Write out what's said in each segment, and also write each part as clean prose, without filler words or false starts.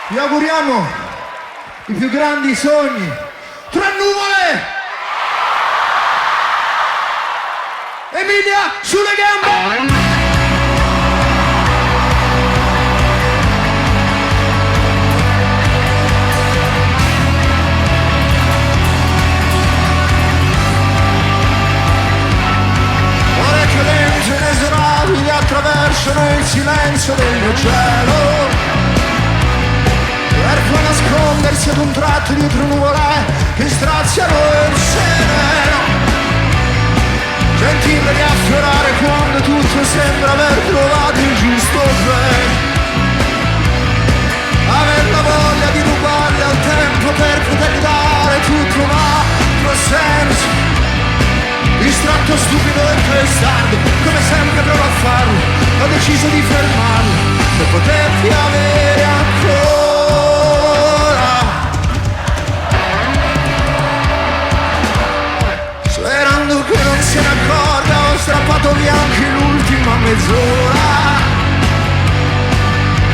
Vi auguriamo i più grandi sogni. Tra nuvole! Emilia, sulle gambe! Inesorabili attraversano il silenzio del mio cielo per nascondersi ad un tratto dietro nuvole che straziano il cielo, gentile riaffiorare quando tutto sembra aver trovato il giusto vento, aver la voglia di rubarle al tempo per poter dare tutto un altro senso. Distratto, stupido e testardo, come sempre provo a farlo, ho deciso di fermarlo, per poterti avere ancora. Sperando che non se ne accorga, ho strappato via anche l'ultima mezz'ora,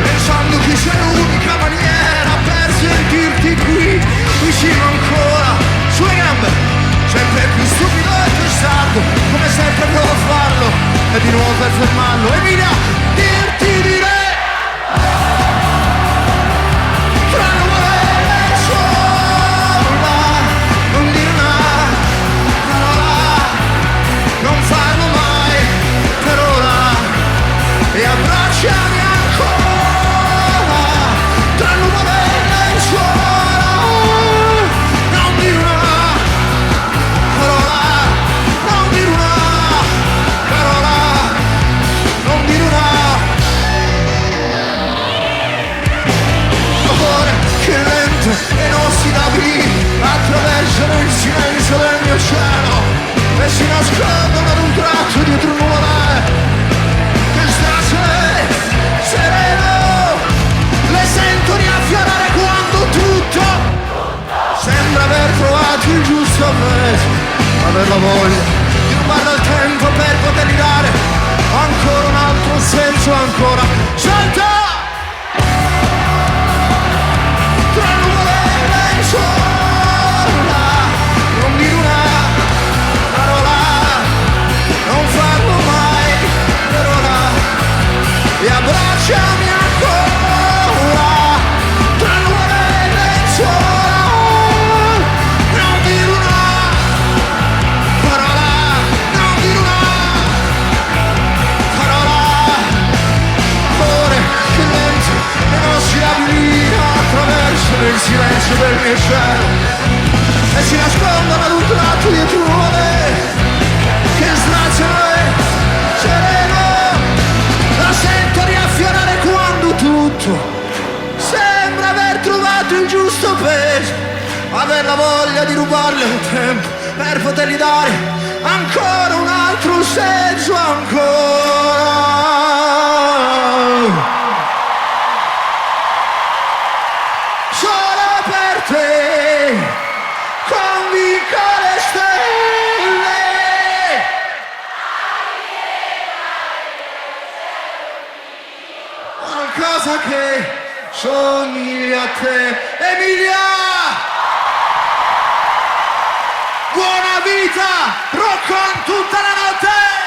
pensando che sia l'unica maniera per sentirti qui, vicino ancora, sulle gambe. Sempre più stupido e testardo, come sempre provo a farlo, e di nuovo per fermarlo. Emilia, dirti di re tra nuvole e sola, non dire una parola, non farlo mai per ora, e abbracciami ancora tra nuvole e sola, non dire una inossidabili attraversano il silenzio del mio cielo e si nascondono ad un tratto dietro nuvole che stasera sereno le sento riaffiorare quando tutto sembra aver trovato il giusto peso, aver la voglia di rubare il tempo per potergli dare ancora un altro senso, ancora salta! Sola, non dire una parola, non farlo mai per ora, e abbracciami ancora tra nuvole e lenzuola, non dire una parola, non dire una parola, amore che lento e non si avvia attraverso il silenzio del mio cielo e si nascondono ad un tratto dietro nuvole che straziano il sereno, la sento riaffiorare quando tutto sembra aver trovato il giusto peso, aver la voglia di rubarle il tempo per potergli dare ancora un altro senso, ancora. Convinco le stelle, qualcosa che somiglia a te. Emilia, buona vita, rock on tutta la notte.